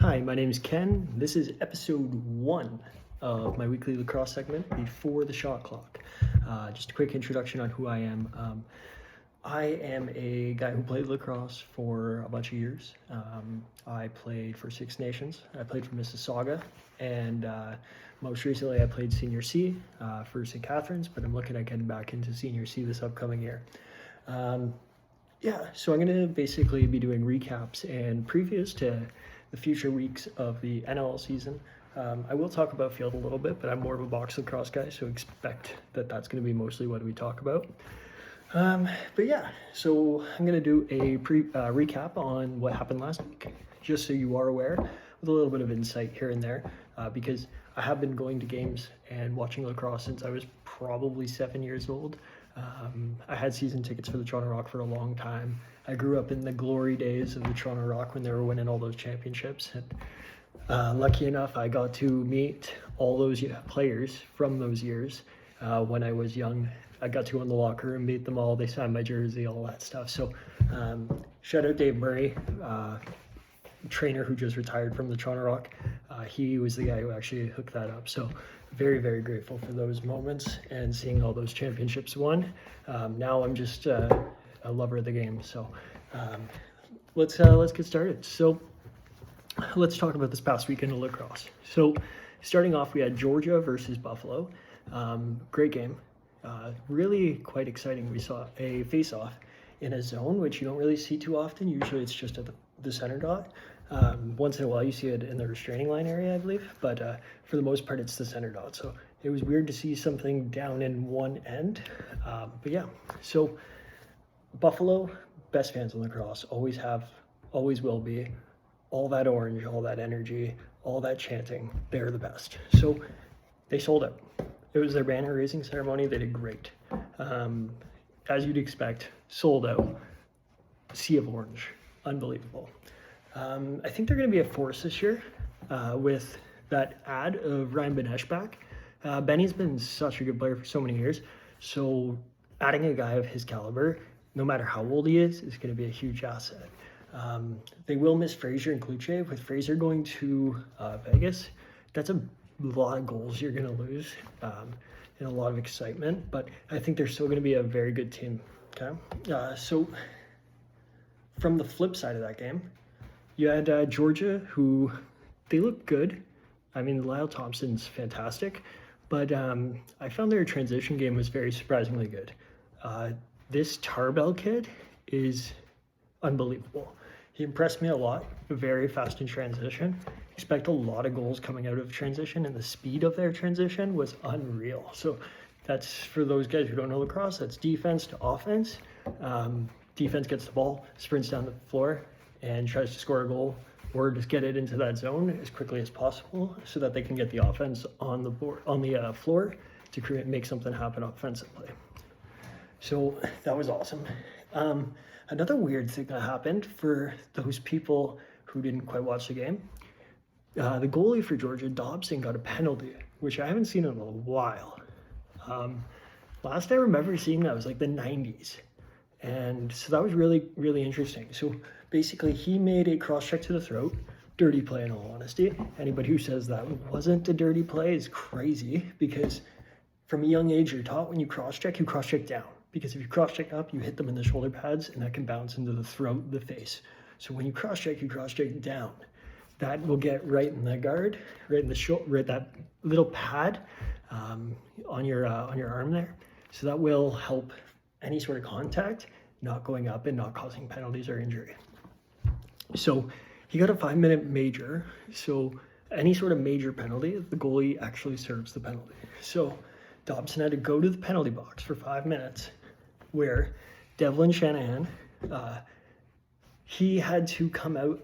Hi, my name is Ken. This is episode 1 of my weekly lacrosse segment, Before the Shot Clock. Just a quick introduction on who I am. I am a guy who played lacrosse for a bunch of years. I played for Six Nations. I played for Mississauga, and most recently I played Senior C for St. Catharines, but I'm looking at getting back into Senior C this upcoming year. So I'm going to basically be doing recaps and previews to the future weeks of the NLL season. I will talk about field a little bit, but I'm more of a box lacrosse guy, so expect that that's going to be mostly what we talk about. So I'm going to do a recap on what happened last week, just so you are aware, with a little bit of insight here and there, because I have been going to games and watching lacrosse since I was probably 7 years old. I had season tickets for the Toronto Rock for a long time. I grew up in the glory days of the Toronto Rock when they were winning all those championships. And lucky enough, I got to meet all those players from those years when I was young. I got to go in the locker and meet them all. They signed my jersey, all that stuff. So shout out Dave Murray, trainer who just retired from the Toronto Rock. He was the guy who actually hooked that up. So very, very grateful for those moments and seeing all those championships won. Now I'm just a lover of the game. So let's get started. So let's talk about this past weekend of lacrosse. So starting off, we had Georgia versus Buffalo. Great game. Really quite exciting. We saw a face-off in a zone, which you don't really see too often. Usually it's just at the center dot. Once in a while you see it in the restraining line area, I believe, but for the most part it's the center dot. So it was weird to see something down in one end. So Buffalo, best fans in lacrosse, always have, always will be. All that orange, all that energy, all that chanting, they're the best. So they sold out. It was their banner raising ceremony. They did great. As you'd expect, sold out. Sea of orange. Unbelievable. I think they're going to be a force this year with that add of Ryan Benesh back. Benny's been such a good player for so many years. So adding a guy of his caliber, no matter how old he is going to be a huge asset. They will miss Fraser and Kluche. With Fraser going to Vegas, that's a lot of goals you're going to lose and a lot of excitement. But I think they're still going to be a very good team. Okay. So from the flip side of that game, you had Georgia, who they look good. I mean, Lyle Thompson's fantastic, but I found their transition game was very surprisingly good. This Tarbell kid is unbelievable. He impressed me a lot, very fast in transition. Expect a lot of goals coming out of transition, and the speed of their transition was unreal. So that's, for those guys who don't know lacrosse, that's defense to offense. Defense gets the ball, sprints down the floor, and tries to score a goal or just get it into that zone as quickly as possible so that they can get the offense on the board, on the floor, to make something happen offensively. So that was awesome. Another weird thing that happened for those people who didn't quite watch the game, the goalie for Georgia, Dobson, got a penalty, which I haven't seen in a while. Last I remember seeing that was like the 90s. And so that was really, really interesting. So basically he made a cross-check to the throat. Dirty play, in all honesty. Anybody who says that wasn't a dirty play is crazy, because from a young age you're taught when you cross-check down. Because if you cross-check up, you hit them in the shoulder pads, and that can bounce into the throat, the face. So when you cross-check down. That will get right in the guard, right in the shoulder, right that little pad on your arm there. So that will help any sort of contact not going up and not causing penalties or injury. So he got a 5-minute major. So any sort of major penalty, the goalie actually serves the penalty. So Dobson had to go to the penalty box for 5 minutes, where Devlin Shanahan, he had to come out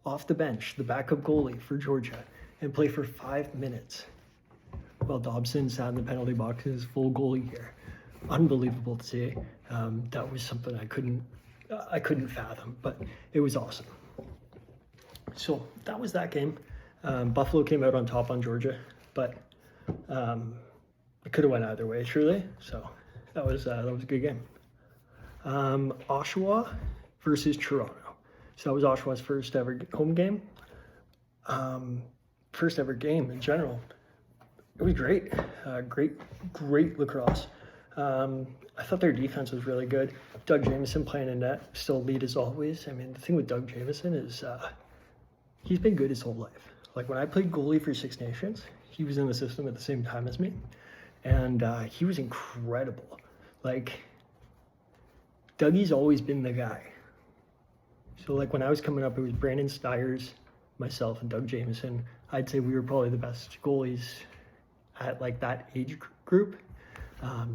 off the bench, the backup goalie for Georgia, and play for 5 minutes while Dobson sat in the penalty box in his full goalie gear. Unbelievable to see. That was something I couldn't fathom, but it was awesome. So that was that game. Buffalo came out on top on Georgia, but it could have went either way, truly. So that was a good game. Oshawa versus Toronto. So that was Oshawa's first ever home game. First ever game in general. It was great. Great lacrosse. I thought their defense was really good. Doug Jameson playing in net, still lead as always. I mean, the thing with Doug Jameson is he's been good his whole life. Like when I played goalie for Six Nations, he was in the system at the same time as me, and he was incredible. Like Dougie's always been the guy. So like when I was coming up, it was Brandon Stiers, myself, and Doug Jameson. I'd say we were probably the best goalies at like that age group.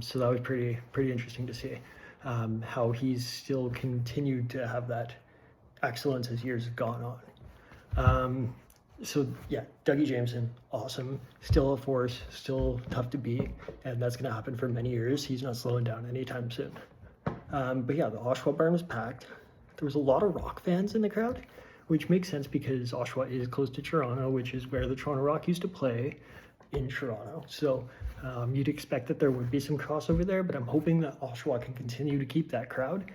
So that was pretty interesting to see how he's still continued to have that excellence as years have gone on. So yeah, Dougie Jameson, awesome. Still a force, still tough to beat, and that's going to happen for many years. He's not slowing down anytime soon. But yeah, the Oshawa barn was packed. There was a lot of Rock fans in the crowd, which makes sense because Oshawa is close to Toronto, which is where the Toronto Rock used to play in Toronto. So you'd expect that there would be some crossover there, but I'm hoping that Oshawa can continue to keep that crowd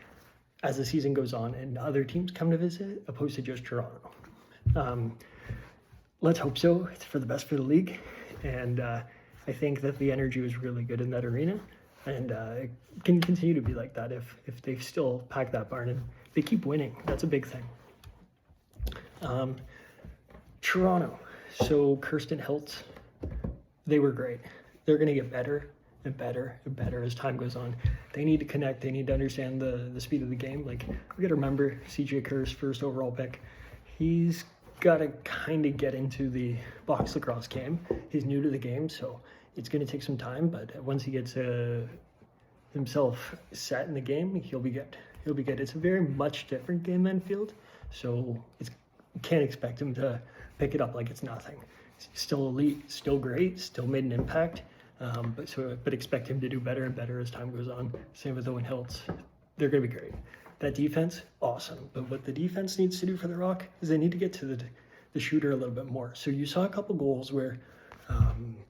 as the season goes on and other teams come to visit, opposed to just Toronto. Let's hope so. It's for the best for the league. And I think that the energy was really good in that arena. And it can continue to be like that if they still pack that barn and they keep winning. That's a big thing. Toronto. So Kirsten Hiltz, they were great. They're going to get better and better and better as time goes on. They need to connect. They need to understand the speed of the game. Like, we got to remember CJ Kerr's first overall pick. He's got to kind of get into the box lacrosse game. He's new to the game, so it's going to take some time. But once he gets himself set in the game, he'll be good. He'll be good. It's a very much different game than field, so you can't expect him to pick it up like it's nothing. Still elite, still great, still made an impact, but expect him to do better and better as time goes on. Same with Owen Hiltz. They're going to be great. That defense, awesome. But what the defense needs to do for the Rock is they need to get to the shooter a little bit more. So you saw a couple goals where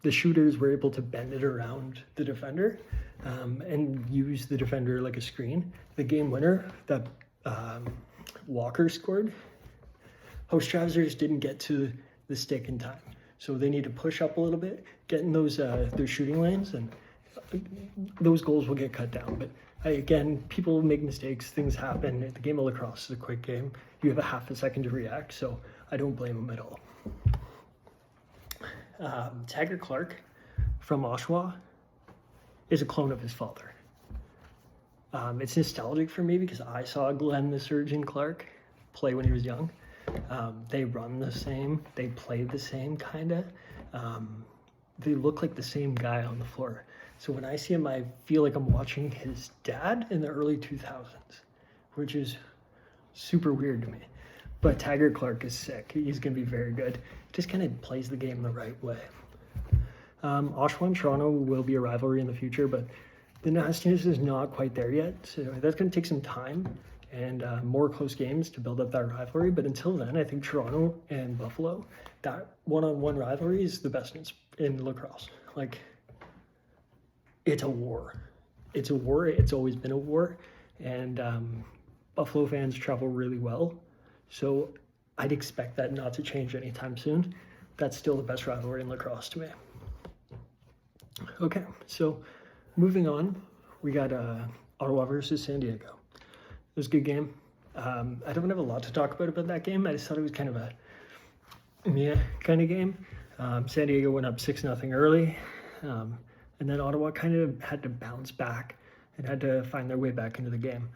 the shooters were able to bend it around the defender and use the defender like a screen. The game winner that Walker scored, host Travisers didn't get to the stick in time. So they need to push up a little bit, get in those shooting lanes, and those goals will get cut down. But again, people make mistakes, things happen. The game of lacrosse is a quick game. You have a half a second to react, so I don't blame them at all. Taggart Clark from Oshawa is a clone of his father. It's nostalgic for me because I saw Glenn the Surgeon Clark play when he was young. They run the same, they play the same kind of. They look like the same guy on the floor. So when I see him, I feel like I'm watching his dad in the early 2000s, which is super weird to me. But Taggart Clark is sick. He's going to be very good. Just kind of plays the game the right way. Oshawa and Toronto will be a rivalry in the future, but the nastiness is not quite there yet. So that's going to take some time and more close games to build up that rivalry. But until then, I think Toronto and Buffalo, that one-on-one rivalry is the best in lacrosse. Like, it's a war. It's a war. It's always been a war. And Buffalo fans travel really well. So I'd expect that not to change anytime soon. That's still the best rivalry in lacrosse to me. Okay, so moving on, we got Ottawa versus San Diego. It was a good game. I don't have a lot to talk about that game. I just thought it was kind of a meh kind of game. San Diego went up 6-0 early, and then Ottawa kind of had to bounce back and had to find their way back into the game.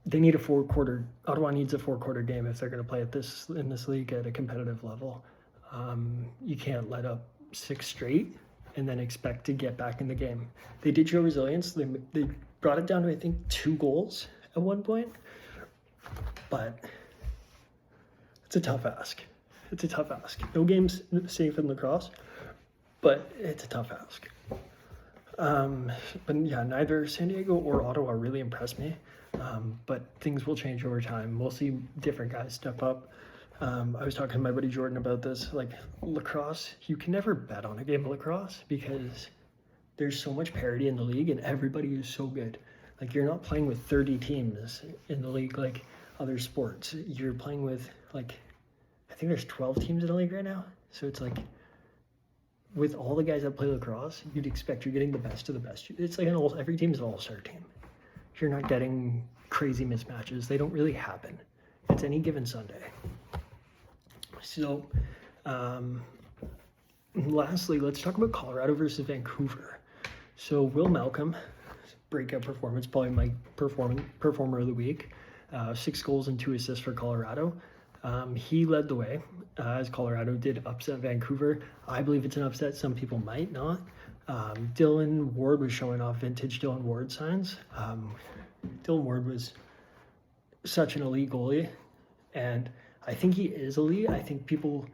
They need Ottawa needs a 4-quarter game if they're going to play in this league at a competitive level. You can't let up 6 straight and then expect to get back in the game. They did show resilience. They brought it down to, I think, 2 goals at one point, but it's a tough ask. It's a tough ask. No game's safe in lacrosse, but it's a tough ask. But yeah, neither San Diego or Ottawa really impressed me. But things will change over time. We'll see different guys step up. I was talking to my buddy Jordan about this. Like, lacrosse, you can never bet on a game of lacrosse because there's so much parity in the league and everybody is so good. Like, you're not playing with 30 teams in the league. Like, other sports. You're playing with, like, I think there's 12 teams in the league right now. So it's like, with all the guys that play lacrosse, you'd expect you're getting the best of the best. It's like every team is an all-star team. You're not getting crazy mismatches. They don't really happen. It's any given Sunday. So, lastly, let's talk about Colorado versus Vancouver. So Will Malcolm, breakout performance, probably my performer of the week. 6 goals and 2 assists for Colorado. He led the way as Colorado did upset Vancouver. I believe it's an upset. Some people might not. Dylan Ward was showing off vintage Dylan Ward signs. Dylan Ward was such an elite goalie, and I think he is elite. I think people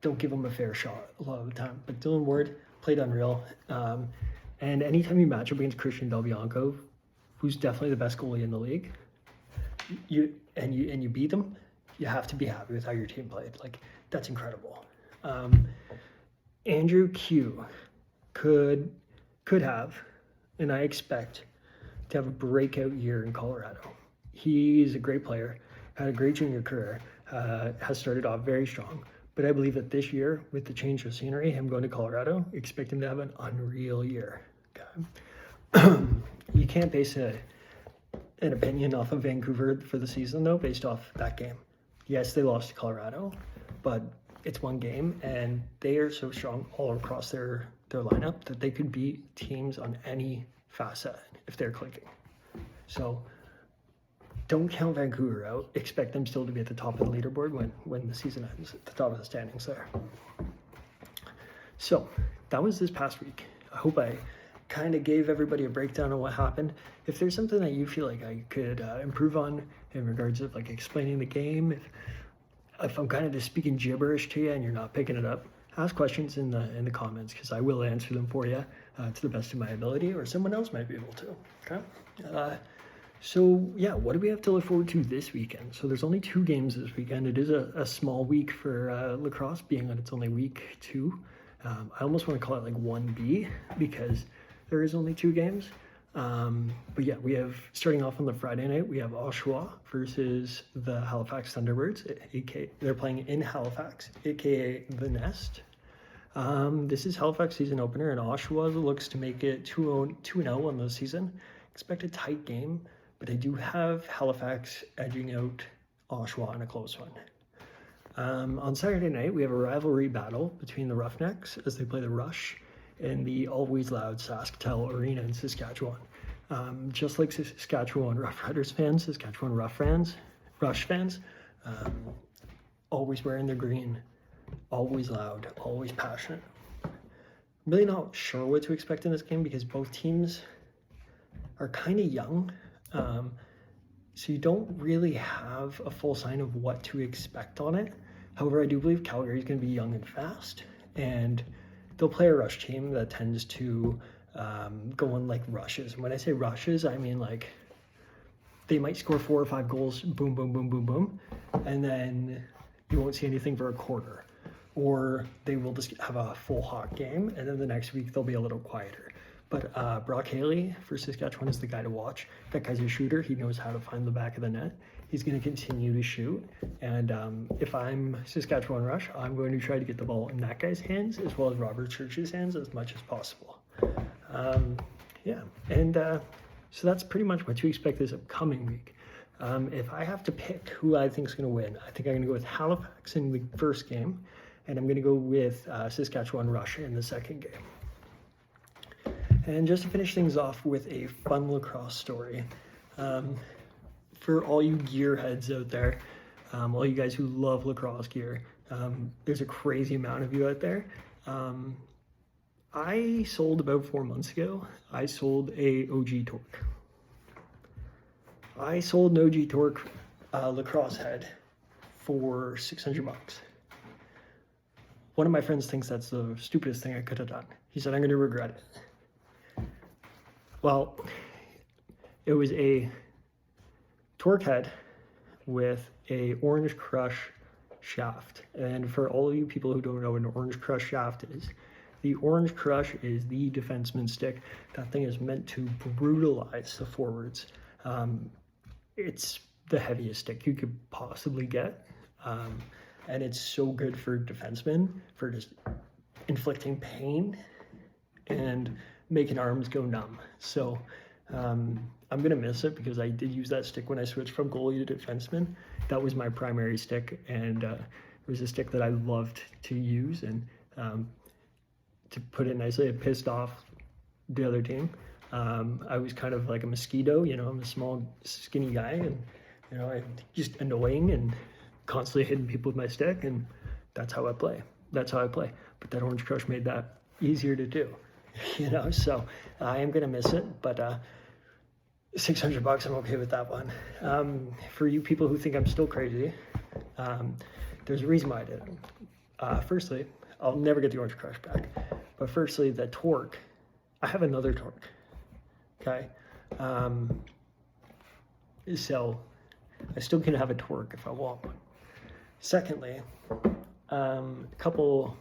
don't give him a fair shot a lot of the time. But Dylan Ward played unreal. And anytime you match up against Christian Del Bianco, who's definitely the best goalie in the league, you beat them, you have to be happy with how your team played. Like, that's incredible. Andrew Q could have, and I expect to have a breakout year in Colorado. He's a great player, had a great junior career, has started off very strong. But I believe that this year, with the change of scenery, him going to Colorado, expect him to have an unreal year. Okay. You can't base an opinion off of Vancouver for the season, though, based off that game. Yes, they lost to Colorado, but it's one game, and they are so strong all across their lineup that they could beat teams on any facet if they're clicking. So don't count Vancouver out. Expect them still to be at the top of the leaderboard when the season ends, at the top of the standings there. So that was this past week. I hope I kind of gave everybody a breakdown of what happened. If there's something that you feel like I could improve on in regards of like explaining the game, if I'm kind of just speaking gibberish to you and you're not picking it up, ask questions in the comments, because I will answer them for you to the best of my ability, or someone else might be able to. Okay. So yeah, what do we have to look forward to this weekend? So there's only 2 games this weekend. It is a small week for lacrosse, being that it's only week 2. I almost want to call it like 1B, because there is only 2 games. But yeah, we have, starting off on the Friday night, we have Oshawa versus the Halifax Thunderbirds. They're playing in Halifax, aka the Nest. This is Halifax season opener, and Oshawa looks to make it 2-0 on the season. Expect a tight game, but I do have Halifax edging out Oshawa in a close one. On Saturday night, we have a rivalry battle between the Roughnecks as they play the Rush in the always loud SaskTel Arena in Saskatchewan. Just like Saskatchewan Roughriders fans, Saskatchewan Rush fans, always wearing their green, always loud, always passionate. I'm really not sure what to expect in this game, because both teams are kind of young. So you don't really have a full sign of what to expect on it. However, I do believe Calgary is going to be young and fast, and they'll play a rush team that tends to go on like rushes. And when I say rushes, I mean like they might score 4 or 5 goals, boom, boom, boom, boom, boom, and then you won't see anything for a quarter. Or they will just have a full hot game, and then the next week they'll be a little quieter. But Brock Haley for Saskatchewan is the guy to watch. That guy's a shooter. He knows how to find the back of the net. He's going to continue to shoot. And if I'm Saskatchewan Rush, I'm going to try to get the ball in that guy's hands as well as Robert Church's hands as much as possible. So that's pretty much what to expect this upcoming week. If I have to pick who I think is going to win, I think I'm going to go with Halifax in the first game, and I'm going to go with Saskatchewan Rush in the second game. And just to finish things off with a fun lacrosse story, for all you gearheads out there, all you guys who love lacrosse gear, there's a crazy amount of you out there. I sold about 4 months ago, I sold a OG Torque. I sold an OG Torque lacrosse head for $600. One of my friends thinks that's the stupidest thing I could have done. He said, I'm going to regret it. Well, it was a Torque head with a Orange Crush shaft. And for all of you people who don't know what an Orange Crush shaft is, the Orange Crush is the defenseman stick. That thing is meant to brutalize the forwards. It's the heaviest stick you could possibly get. And it's so good for defensemen for just inflicting pain and making arms go numb. So I'm going to miss it because I did use that stick when I switched from goalie to defenseman. That was my primary stick, and it was a stick that I loved to use. And to put it nicely, it pissed off the other team. I was kind of like a mosquito, I'm a small, skinny guy, and, I'm just annoying and constantly hitting people with my stick, and that's how I play. But that Orange Crush made that easier to do, so I am going to miss it, but $600, I'm okay with that one. For you people who think I'm still crazy, there's a reason why I did it. Firstly, I'll never get the Orange Crush back, but firstly, the torque, I have another torque, okay? So I still can have a torque if I want one. Secondly, probably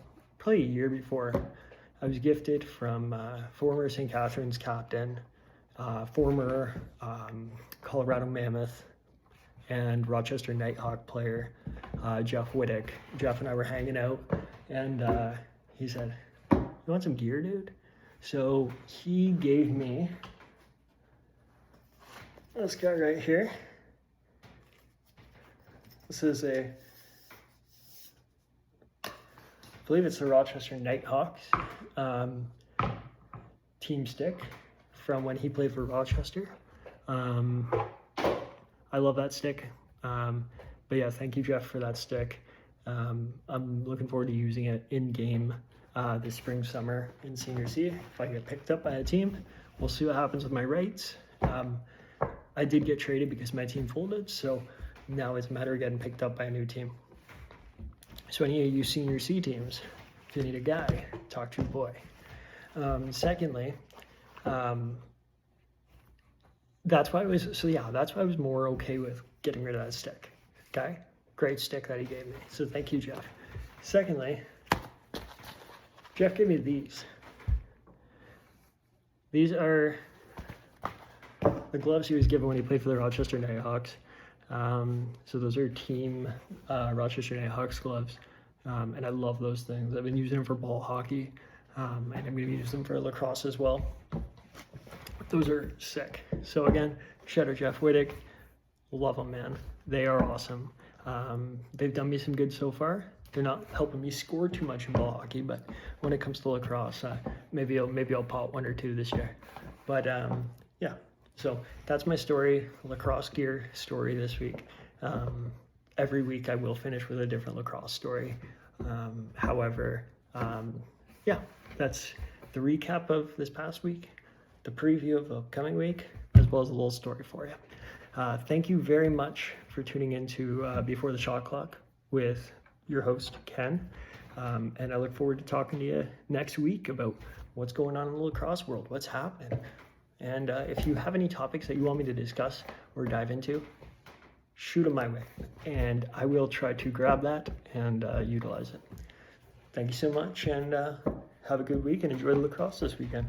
a year before, I was gifted from former St. Catharines captain, former Colorado Mammoth and Rochester Nighthawk player, Jeff Wittick. Jeff and I were hanging out, and he said, "You want some gear, dude?" So he gave me this guy right here. This is I believe it's the Rochester Nighthawks team stick from when he played for Rochester. I love that stick. But yeah, thank you, Jeff, for that stick. I'm looking forward to using it in game this spring, summer in Senior C. If I get picked up by a team, we'll see what happens with my rights. I did get traded because my team folded, so now it's a matter of getting picked up by a new team. So any of you Senior C teams, if you need a guy, talk to your boy. Secondly, that's why I was more okay with getting rid of that stick. Okay, great stick that he gave me. So thank you, Jeff. Secondly, Jeff gave me these. These are the gloves he was given when he played for the Rochester Nighthawks. So those are team Rochester Nighthawks gloves. And I love those things. I've been using them for ball hockey, and I'm going to use them for lacrosse as well. Those are sick. So again, shout out Jeff Wittick. Love them, man. They are awesome. They've done me some good so far. They're not helping me score too much in ball hockey, but when it comes to lacrosse, maybe I'll pop one or two this year. But yeah, so that's my story, lacrosse gear story this week. Every week I will finish with a different lacrosse story. However, yeah, that's the recap of this past week, the preview of the upcoming week, as well as a little story for you. Thank you very much for tuning in to Before the Shot Clock with your host, Ken. And I look forward to talking to you next week about what's going on in the lacrosse world, what's happening. And if you have any topics that you want me to discuss or dive into, shoot them my way. And I will try to grab that and utilize it. Thank you so much, and have a good week and enjoy the lacrosse this weekend.